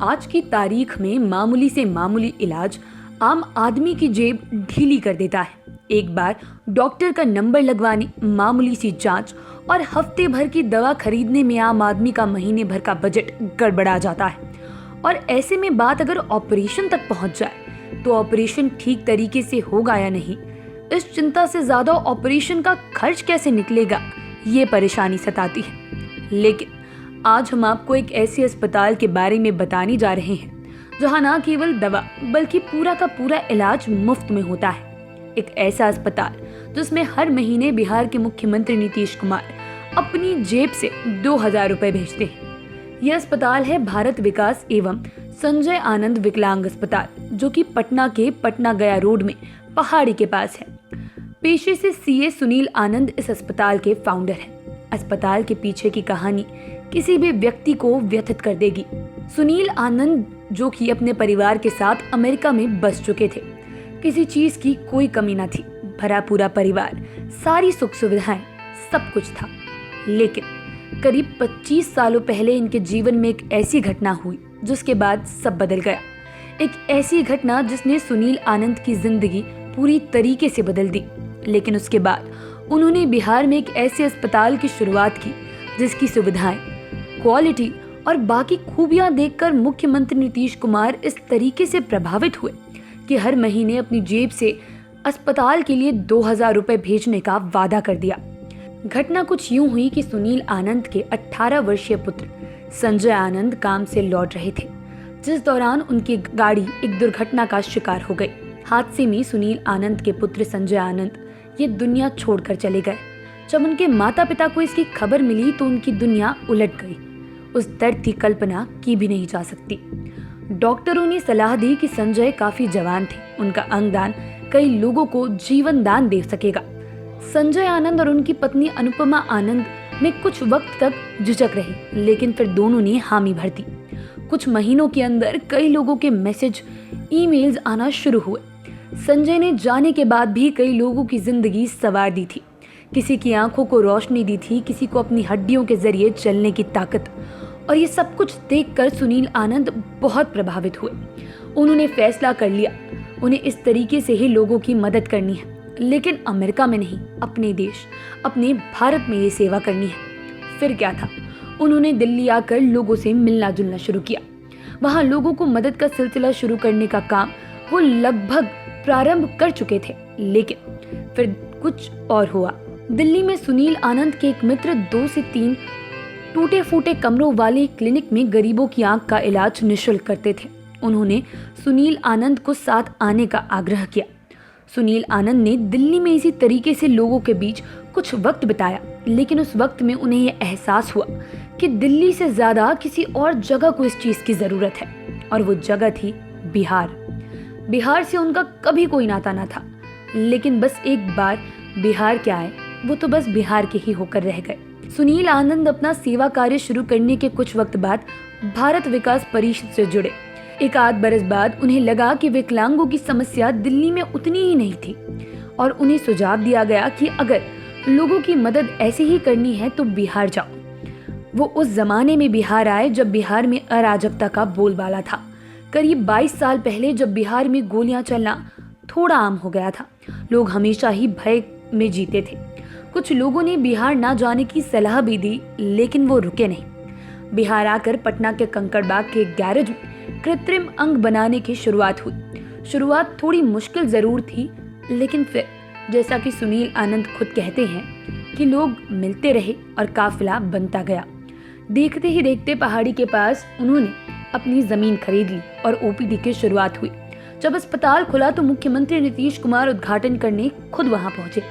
आज की तारीख में मामूली से मामूली इलाज आम आदमी की जेब ढीली कर देता है। एक बार डॉक्टर का नंबर लगवाने, मामूली सी जांच और हफ्ते भर की दवा खरीदने में आम आदमी का महीने भर का बजट गड़बड़ा जाता है। और ऐसे में बात अगर ऑपरेशन तक पहुंच जाए तो ऑपरेशन ठीक तरीके से होगा या नहीं, इस चिंता से ज्यादा ऑपरेशन का खर्च कैसे निकलेगा, ये परेशानी सताती है। लेकिन आज हम आपको एक ऐसे अस्पताल के बारे में बताने जा रहे हैं जहां ना केवल दवा बल्कि पूरा का पूरा इलाज मुफ्त में होता है। एक ऐसा अस्पताल जिसमें हर महीने बिहार के मुख्यमंत्री नीतीश कुमार अपनी जेब से 2000 रुपए भेजते हैं। यह अस्पताल है भारत विकास एवं संजय आनंद विकलांग अस्पताल, जो कि पटना के पटना गया रोड में पहाड़ी के पास है। पेशे से सीए सुनील आनंद इस अस्पताल के फाउंडर हैं। अस्पताल के पीछे की कहानी किसी भी व्यक्ति को व्यथित कर देगी। सुनील आनंद, जो कि अपने परिवार के साथ अमेरिका में बस चुके थे, किसी चीज की कोई कमी न थी, भरा पूरा परिवार, सारी सुख सुविधाएं, सब कुछ था। लेकिन करीब 25 सालों पहले इनके जीवन में एक ऐसी घटना हुई जिसके बाद सब बदल गया। एक ऐसी घटना जिसने सुनील आनंद की जिंदगी पूरी तरीके से बदल दी। लेकिन उसके बाद उन्होंने बिहार में एक ऐसे अस्पताल की शुरुआत की जिसकी सुविधाएं, क्वालिटी और बाकी खूबियां देखकर मुख्यमंत्री नीतीश कुमार इस तरीके से प्रभावित हुए कि हर महीने अपनी जेब से अस्पताल के लिए 2000 रुपए भेजने का वादा कर दिया। घटना कुछ यूं हुई कि सुनील आनंद के 18 वर्षीय पुत्र संजय आनंद काम से लौट रहे थे, जिस दौरान उनकी गाड़ी एक दुर्घटना का शिकार हो गई। हादसे में सुनील आनंद के पुत्र संजय आनंद ये दुनिया छोड़कर चले गए। जब उनके माता पिता को इसकी खबर मिली तो उनकी दुनिया उलट गई। उस दर्द की कल्पना की भी नहीं जा सकती। डॉक्टरों ने सलाह दी कि संजय काफी जवान थे, उनका अंगदान कई लोगों को जीवन दान दे सकेगा। संजय आनंद और उनकी पत्नी अनुपमा आनंद में कुछ वक्त तक झिझक रही, लेकिन फिर दोनों ने हामी भर दी। कुछ महीनों के अंदर कई लोगों के मैसेज, ईमेल्स आना शुरू हुए। संजय ने जाने के बाद भी कई लोगों की जिंदगी संवार दी थी। किसी की आंखों को रोशनी दी थी, किसी को अपनी हड्डियों के जरिए चलने की ताकत। और ये सब कुछ देखकर सुनील आनंद बहुत प्रभावित हुए। उन्होंने फैसला कर लिया उन्हें इस तरीके से ही लोगों की मदद करनी है, लेकिन अमेरिका में नहीं, अपने देश, अपने भारत में ये सेवा करनी है। फिर क्या था, उन्होंने दिल्ली आकर लोगों से मिलना जुलना शुरू किया। वहाँ लोगों को मदद का सिलसिला शुरू करने का काम वो लगभग प्रारंभ कर चुके थे। लेकिन फिर कुछ और हुआ। दिल्ली में सुनील आनंद के एक मित्र 2 से 3 टूटे फूटे कमरों वाले क्लिनिक में गरीबों की आंख का इलाज निःशुल्क करते थे। उन्होंने सुनील आनंद को साथ आने का आग्रह किया। सुनील आनंद ने दिल्ली में इसी तरीके से लोगों के बीच कुछ वक्त बिताया, लेकिन उस वक्त में उन्हें यह एहसास हुआ कि दिल्ली से ज्यादा किसी और जगह को इस चीज की जरूरत है, और वो जगह थी बिहार। बिहार से उनका कभी कोई नाता ना था, लेकिन बस एक बार बिहार के आए, वो तो बस बिहार के ही होकर रह गए। सुनील आनंद अपना सेवा कार्य शुरू करने के कुछ वक्त बाद भारत विकास परिषद से जुड़े। एक आध बरस बाद उन्हें लगा कि विकलांगों की समस्या दिल्ली में उतनी ही नहीं थी, और उन्हें सुझाव दिया गया कि अगर लोगों की मदद ऐसे ही करनी है तो बिहार जाओ। वो उस जमाने में बिहार आए जब बिहार में अराजकता का बोलबाला था। करीब 22 साल पहले, जब बिहार में गोलियां चलना थोड़ा आम हो गया था। लोग हमेशा ही भय में जीते थे। कुछ लोगों ने बिहार ना जाने की सलाह भी दी, लेकिन वो रुके नहीं। बिहार आकर पटना के कंकड़बाग के गैरेज में कृत्रिम अंग बनाने की शुरुआत हुई। शुरुआत थोड़ी मुश्किल जरूर थी, लेकिन फिर जैसा कि सुनील आनंद खुद कहते हैं कि लोग मिलते रहे और काफिला बनता गया। देखते ही देखते पहाड़ी के पास उन्होंने अपनी जमीन खरीद ली और ओपीडी की शुरुआत हुई। जब अस्पताल खुला तो मुख्यमंत्री नीतीश कुमार उद्घाटन करने खुद वहां पहुंचे।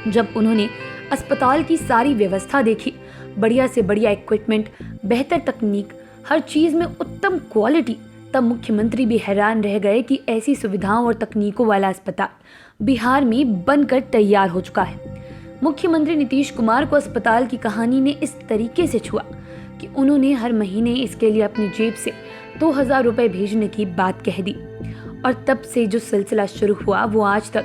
जब उन्होंने अस्पताल की सारी व्यवस्था देखी, बढ़िया से बढ़िया इक्विपमेंट, बेहतर तकनीक, हर चीज में उत्तम क्वालिटी, तब मुख्यमंत्री भी हैरान रह गए कि ऐसी सुविधाओं और तकनीकों वाला अस्पताल बिहार में बनकर तैयार हो चुका है। मुख्यमंत्री नीतीश कुमार को अस्पताल की कहानी ने इस तरीके से छुआ कि उन्होंने हर महीने इसके लिए अपनी जेब से 2000 रुपए भेजने की बात कह दी। और तब से जो सिलसिला शुरू हुआ वो आज तक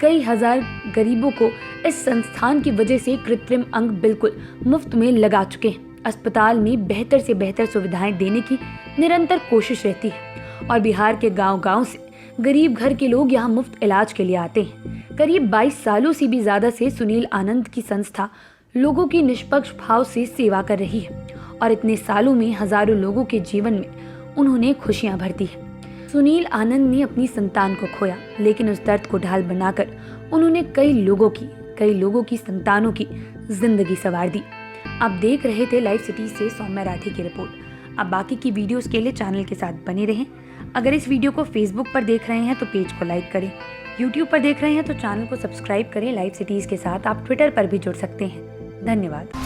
कई हजार गरीबों को इस संस्थान की वजह से कृत्रिम अंग बिल्कुल मुफ्त में लगा चुके हैं। अस्पताल में बेहतर से बेहतर सुविधाएं देने की निरंतर कोशिश रहती है और बिहार के गांव-गांव से गरीब घर के लोग यहां मुफ्त इलाज के लिए आते हैं। करीब 22 सालों से भी ज्यादा से सुनील आनंद की संस्था लोगों की निष्पक्ष भाव से सेवा कर रही है और इतने सालों में हजारों लोगों के जीवन में उन्होंने खुशियां भर दी है। सुनील आनंद ने अपनी संतान को खोया, लेकिन उस दर्द को ढाल बनाकर उन्होंने कई लोगों की संतानों की जिंदगी संवार दी। आप देख रहे थे लाइव सिटी से सौम्या राठी की रिपोर्ट। अब बाकी की वीडियोस के लिए चैनल के साथ बने रहें। अगर इस वीडियो को फेसबुक पर देख रहे हैं तो पेज को लाइक करें, यूट्यूब पर देख रहे हैं तो चैनल को सब्सक्राइब करें। लाइव सिटीज के साथ आप ट्विटर पर भी जुड़ सकते हैं। धन्यवाद।